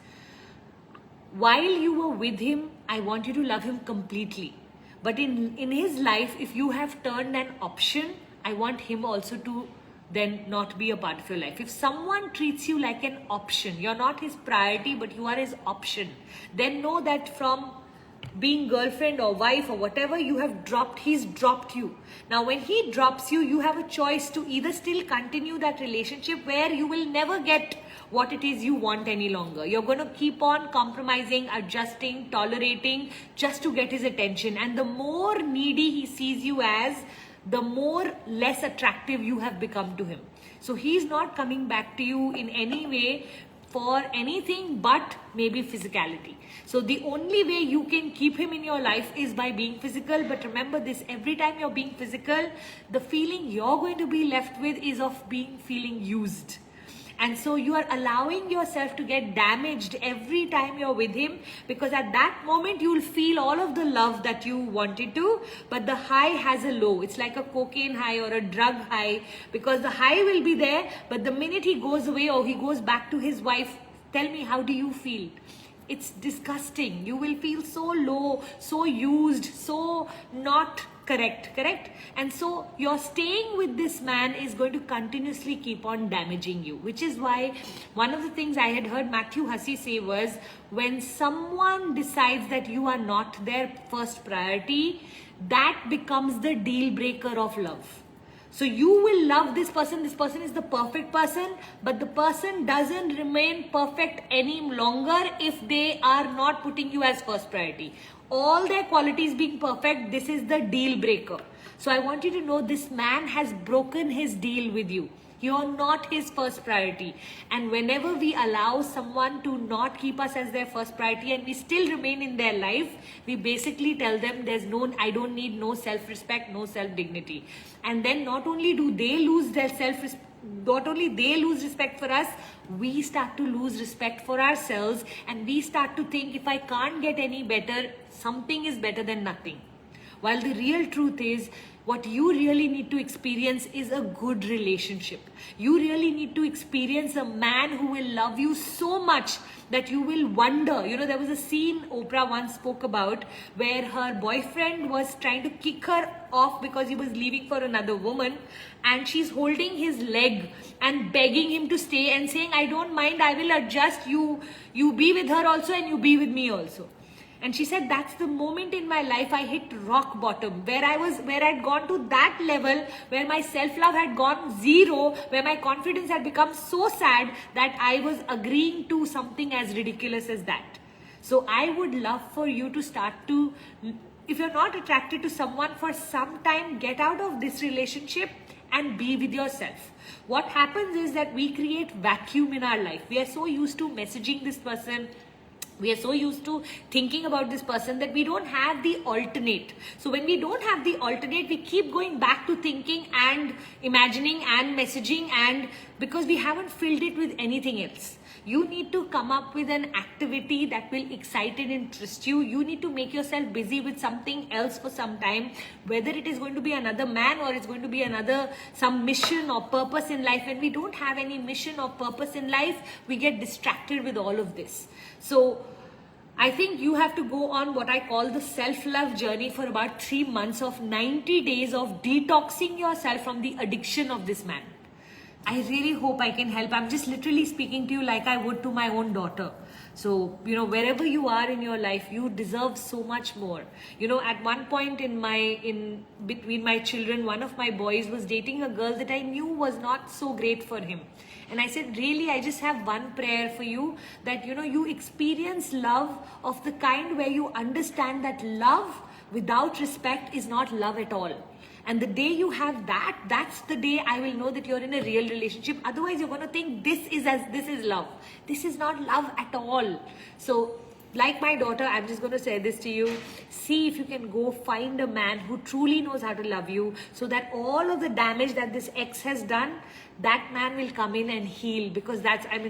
While you were with him, I want you to love him completely. But in his life, if you have turned an option, I want him also to then not be a part of your life. If someone treats you like an option, you're not his priority, but you are his option, then know that from being girlfriend or wife or whatever, he's dropped you. Now when he drops you, you have a choice to either still continue that relationship where you will never get what it is you want any longer. You're going to keep on compromising, adjusting, tolerating just to get his attention. And the more needy he sees you as, the more less attractive you have become to him. So he's not coming back to you in any way for anything but maybe physicality. So the only way you can keep him in your life is by being physical. But remember this, every time you're being physical, the feeling you're going to be left with is of being feeling used. And so you are allowing yourself to get damaged every time you're with him, because at that moment you'll feel all of the love that you wanted to, but the high has a low. It's like a cocaine high or a drug high, because the high will be there, but the minute he goes away or he goes back to his wife, tell me, how do you feel? It's disgusting. You will feel so low, so used, so not correct. And so your staying with this man is going to continuously keep on damaging you, which is why one of the things I had heard Matthew Hussey say was, when someone decides that you are not their first priority, that becomes the deal breaker of love. So you will love this person is the perfect person, but the person doesn't remain perfect any longer if they are not putting you as first priority. All their qualities being perfect, this is the deal breaker. So I want you to know, this man has broken his deal with you. You're not his first priority. And whenever we allow someone to not keep us as their first priority and we still remain in their life, we basically tell them I don't need no self-respect, no self-dignity. And then not only do they lose their not only they lose respect for us, we start to lose respect for ourselves, and we start to think, if I can't get any better, something is better than nothing. While the real truth is, what you really need to experience is a good relationship. You really need to experience a man who will love you so much that you will wonder. You know, there was a scene Oprah once spoke about where her boyfriend was trying to kick her off because he was leaving for another woman, and she's holding his leg and begging him to stay and saying, I don't mind, I will adjust, you be with her also and you be with me also. And she said, that's the moment in my life I hit rock bottom, where I'd gone to that level, where my self-love had gone zero, where my confidence had become so sad that I was agreeing to something as ridiculous as that. So I would love for you to start to, if you're not attracted to someone for some time, get out of this relationship and be with yourself. What happens is that we create vacuum in our life. We are so used to messaging this person, we are so used to thinking about this person that we don't have the alternate. So when we don't have the alternate, we keep going back to thinking and imagining and messaging, and because we haven't filled it with anything else. You need to come up with an activity that will excite and interest you. You need to make yourself busy with something else for some time, whether it is going to be another man or it's going to be some mission or purpose in life. When we don't have any mission or purpose in life, we get distracted with all of this. So I think you have to go on what I call the self-love journey for about 3 months of 90 days of detoxing yourself from the addiction of this man. I really hope I can help. I'm just literally speaking to you like I would to my own daughter. So, you know, wherever you are in your life, you deserve so much more. You know, at one point in between my children, one of my boys was dating a girl that I knew was not so great for him. And I said, really, I just have one prayer for you, that, you know, you experience love of the kind where you understand that love without respect is not love at all. And the day you have that, that's the day I will know that you're in a real relationship. Otherwise, you're going to think this is love. This is not love at all. So, like my daughter, I'm just going to say this to you. See if you can go find a man who truly knows how to love you, so that all of the damage that this ex has done, that man will come in and heal. Because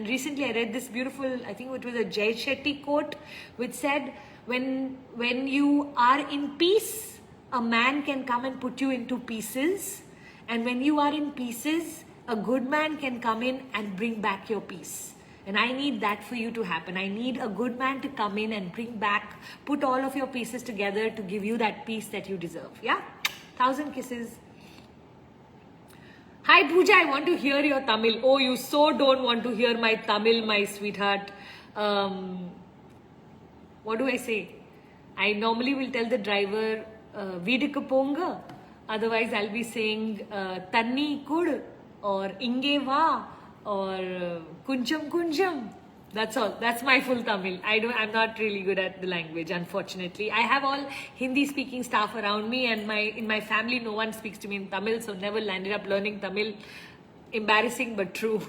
recently I read this beautiful, I think it was a Jay Shetty quote, which said, when you are in peace, a man can come and put you into pieces. And when you are in pieces, a good man can come in and bring back your peace. And I need that for you to happen. I need a good man to come in and put all of your pieces together to give you that peace that you deserve. Yeah? 1,000 kisses. Hi Puja, I want to hear your Tamil. Oh, you so don't want to hear my Tamil, my sweetheart. What do I say? I normally will tell the driver, Vidukku ponga. Otherwise, I'll be saying Tanni kud, or Inge va, or Kuncham. That's all. That's my full Tamil. I'm not really good at the language, unfortunately. I have all Hindi speaking staff around me, and in my family no one speaks to me in Tamil, so never landed up learning Tamil. Embarrassing but true.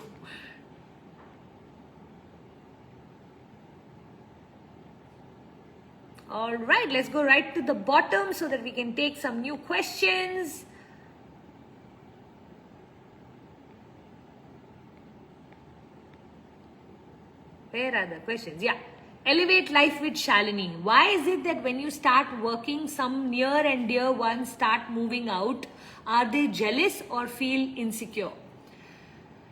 All right, let's go right to the bottom so that we can take some new questions. Where are the questions? Yeah. Elevate life with Shalini. Why is it that when you start working, some near and dear ones start moving out? Are they jealous or feel insecure?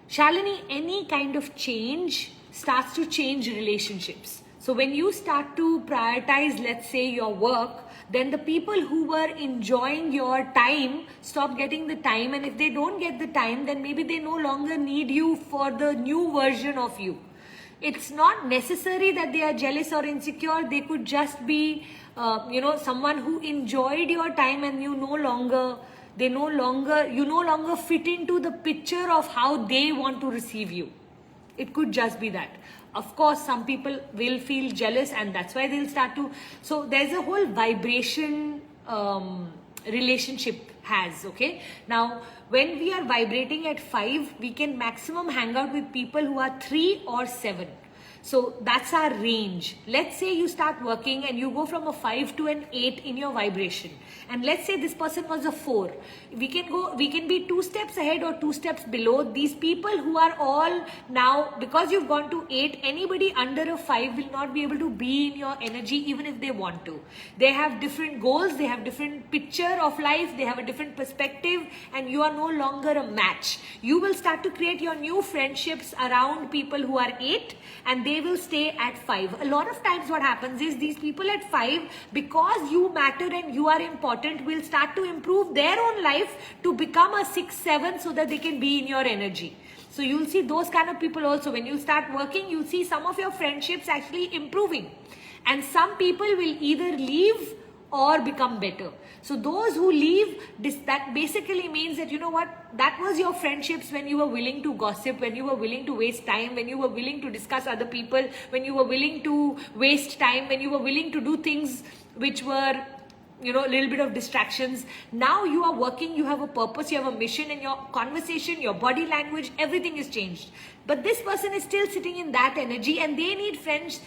Shalini, any kind of change starts to change relationships. So when you start to prioritize, let's say, your work, then the people who were enjoying your time stop getting the time. And if they don't get the time, then maybe they no longer need you for the new version of you. It's not necessary that they are jealous or insecure. They could just be, someone who enjoyed your time and you no longer fit into the picture of how they want to receive you. It could just be that. Of course, some people will feel jealous and that's why they'll start to. So there's a whole vibration relationship has, okay? Now, when we are vibrating at 5, we can maximum hang out with people who are 3 or 7. So that's our range. Let's say you start working and you go from a 5 to an 8 in your vibration. And let's say this person was a 4. We can be 2 steps ahead or 2 steps below. These people who are all now, because you've gone to 8, anybody under a 5 will not be able to be in your energy even if they want to. They have different goals, they have different picture of life, they have a different perspective, and you are no longer a match. You will start to create your new friendships around people who are 8 and they will stay at 5. A lot of times what happens is these people at 5, because you matter and you are important, will start to improve their own life to become a 6, 7 so that they can be in your energy. So you'll see those kind of people also. When you start working, you'll see some of your friendships actually improving. And some people will either leave or become better. So those who leave, that basically means that, you know what, that was your friendships when you were willing to gossip, when you were willing to waste time, when you were willing to discuss other people, when you were willing to waste time, when you were willing to do things which were, a little bit of distractions. Now you are working, you have a purpose, you have a mission, and your conversation, your body language, everything is changed. But this person is still sitting in that energy and they need friends.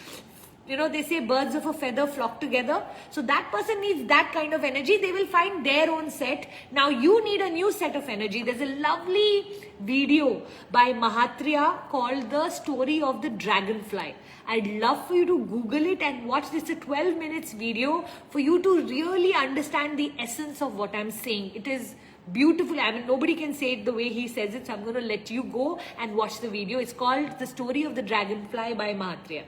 They say birds of a feather flock together. So that person needs that kind of energy. They will find their own set. Now you need a new set of energy. There's a lovely video by Mahatria called The Story of the Dragonfly. I'd love for you to Google it and watch this. A 12 minutes video for you to really understand the essence of what I'm saying. It is beautiful. I mean, nobody can say it the way he says it. So I'm going to let you go and watch the video. It's called The Story of the Dragonfly by Mahatria.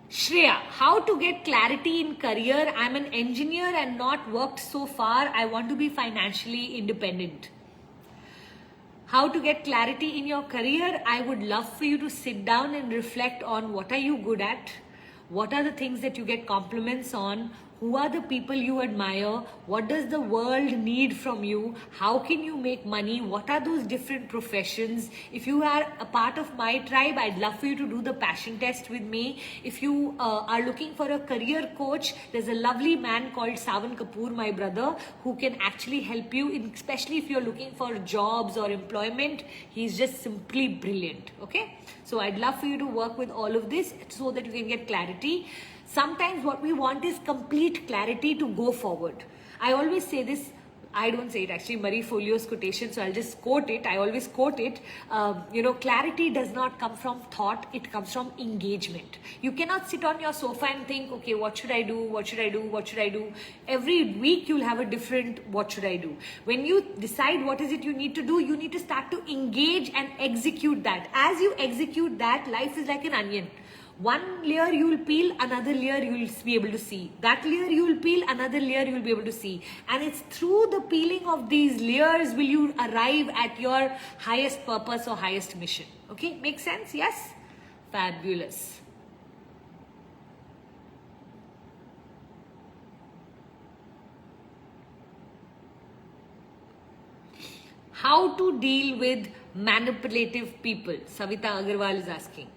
Shreya, how to get clarity in career? I'm an engineer and not worked so far. I want to be financially independent. How to get clarity in your career? I would love for you to sit down and reflect on what are you good at? What are the things that you get compliments on? Who are the people you admire? What does the world need from you? How can you make money? What are those different professions? If you are a part of my tribe, I'd love for you to do the passion test with me. If you are looking for a career coach, there's a lovely man called Savan Kapoor, my brother, who can actually help you, especially if you're looking for jobs or employment. He's just simply brilliant, okay? So I'd love for you to work with all of this so that you can get clarity. Sometimes what we want is complete clarity to go forward. I always say this, I don't say it actually, Marie Forleo's quotation, so I'll just quote it. I always quote it. Clarity does not come from thought, it comes from engagement. You cannot sit on your sofa and think, okay, what should I do? What should I do? What should I do? Every week you'll have a different what should I do. When you decide what is it you need to do, you need to start to engage and execute that. As you execute that, life is like an onion. One layer you will peel, another layer you will be able to see. That layer you will peel, another layer you will be able to see. And it's through the peeling of these layers will you arrive at your highest purpose or highest mission. Okay, make sense? Yes? Fabulous. How to deal with manipulative people? Savita Agarwal is asking.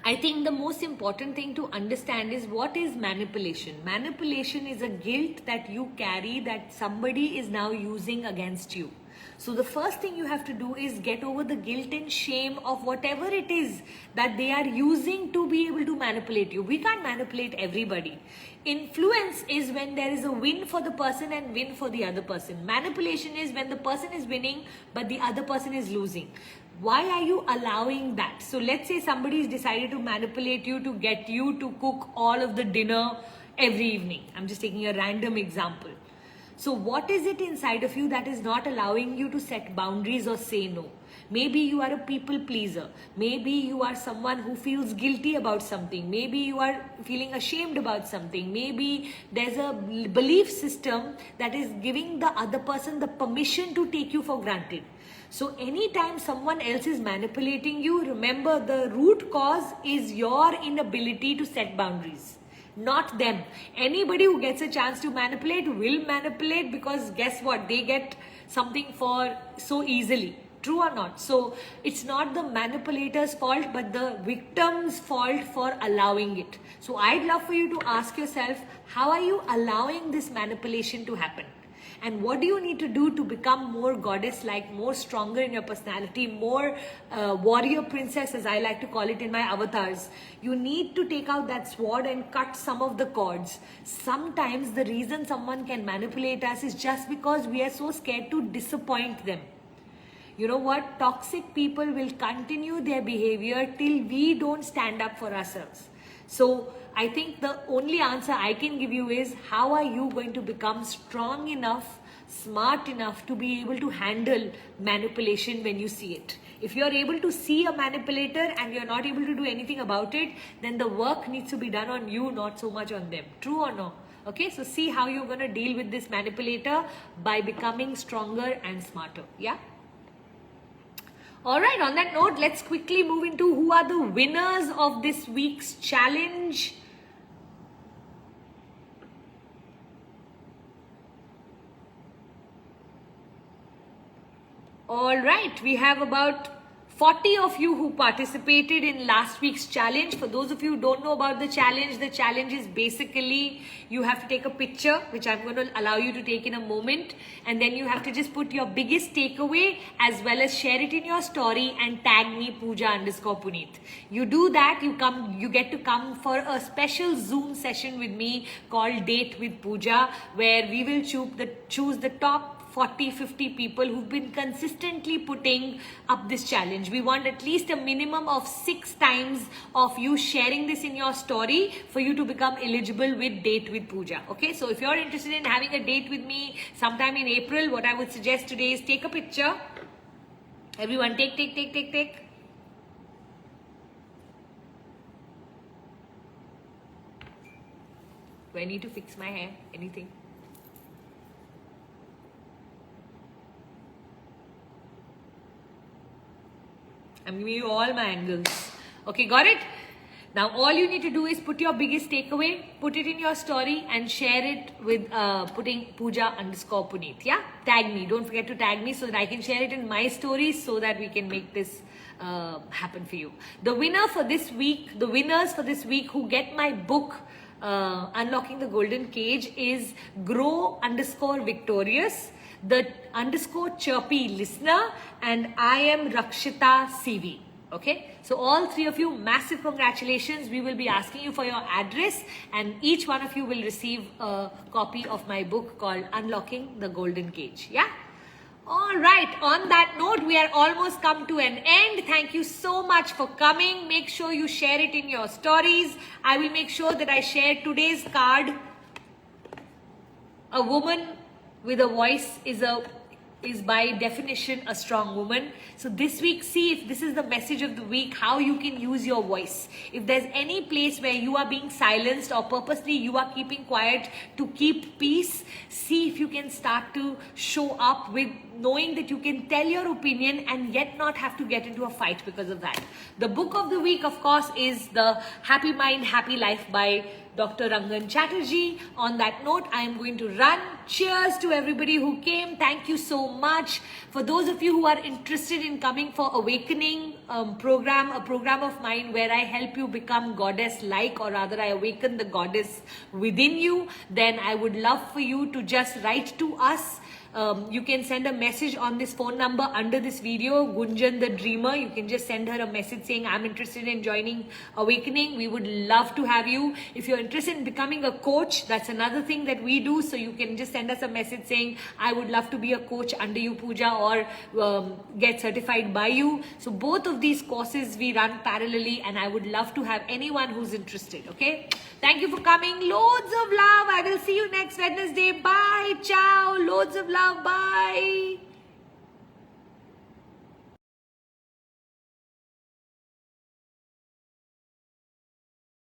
I think the most important thing to understand is what is manipulation. Manipulation is a guilt that you carry that somebody is now using against you. So the first thing you have to do is get over the guilt and shame of whatever it is that they are using to be able to manipulate you. We can't manipulate everybody. Influence is when there is a win for the person and win for the other person. Manipulation is when the person is winning but the other person is losing. Why are you allowing that? So let's say somebody has decided to manipulate you to get you to cook all of the dinner every evening. I'm just taking a random example. So what is it inside of you that is not allowing you to set boundaries or say no? Maybe you are a people pleaser. Maybe you are someone who feels guilty about something. Maybe you are feeling ashamed about something. Maybe there's a belief system that is giving the other person the permission to take you for granted. So anytime someone else is manipulating you, remember the root cause is your inability to set boundaries. Not them. Anybody who gets a chance to manipulate will manipulate because guess what? They get something for so easily. True or not? So it's not the manipulator's fault but the victim's fault for allowing it. So I'd love for you to ask yourself, how are you allowing this manipulation to happen? And what do you need to do to become more goddess-like, more stronger in your personality, more warrior princess, as I like to call it in my avatars? You need to take out that sword and cut some of the cords. Sometimes the reason someone can manipulate us is just because we are so scared to disappoint them. You know what? Toxic people will continue their behavior till we don't stand up for ourselves. So I think the only answer I can give you is, how are you going to become strong enough, smart enough to be able to handle manipulation when you see it? If you're able to see a manipulator and you're not able to do anything about it, then the work needs to be done on you, not so much on them. True or no? Okay, so see how you're going to deal with this manipulator by becoming stronger and smarter. Yeah? Alright, on that note, let's quickly move into who are the winners of this week's challenge. Alright, we have about 40 of you who participated in last week's challenge. For those of you who don't know about the challenge is basically you have to take a picture, which I'm going to allow you to take in a moment, and then you have to just put your biggest takeaway as well as share it in your story and tag me Puja_Puneet. You do that, you get to come for a special Zoom session with me called Date with Puja, where we will choose the top 40-50 people who've been consistently putting up this challenge. We want at least a minimum of 6 times of you sharing this in your story for you to become eligible with Date with Puja. Okay, so if you're interested in having a date with me sometime in April, what I would suggest today is take a picture. Everyone take. Do I need to fix my hair? Anything? I'm giving you all my angles. Okay, got it? Now all you need to do is put your biggest takeaway, put it in your story and share it with putting Puja_Puneet. Yeah? Tag me. Don't forget to tag me so that I can share it in my stories so that we can make this happen for you. The winners for this week who get my book, Unlocking the Golden Cage, is Grow_Victorious, the _chirpy listener, and I am Rakshita CV. Okay, so all 3 of you, massive congratulations. We will be asking you for your address and each one of you will receive a copy of my book called Unlocking the Golden Cage. Yeah? Alright, on that note, we are almost come to an end. Thank you so much for coming. Make sure you share it in your stories. I will make sure that I share today's card. A woman with a voice is by definition a strong woman. So this week, see if this is the message of the week, how you can use your voice. If there's any place where you are being silenced or purposely you are keeping quiet to keep peace, see if you can start to show up with knowing that you can tell your opinion and yet not have to get into a fight because of that. The book of the week, of course, is The Happy Mind, Happy Life by Dr. Rangan Chatterjee. On that note, I am going to run. Cheers to everybody who came. Thank you so much. For those of you who are interested in coming for Awakening program, a program of mine where I help you become goddess-like, or rather I awaken the goddess within you, then I would love for you to just write to us you can send a message on this phone number under this video, Gunjan the Dreamer. You can just send her a message saying, I'm interested in joining Awakening. We would love to have you. If you're interested in becoming a coach, that's another thing that we do. So you can just send us a message saying, I would love to be a coach under you, Puja, or get certified by you. So both of these courses we run parallelly, and I would love to have anyone who's interested. Okay, thank you for coming. Loads of love. I will see you next Wednesday. Bye. Ciao. Loads of love. Bye.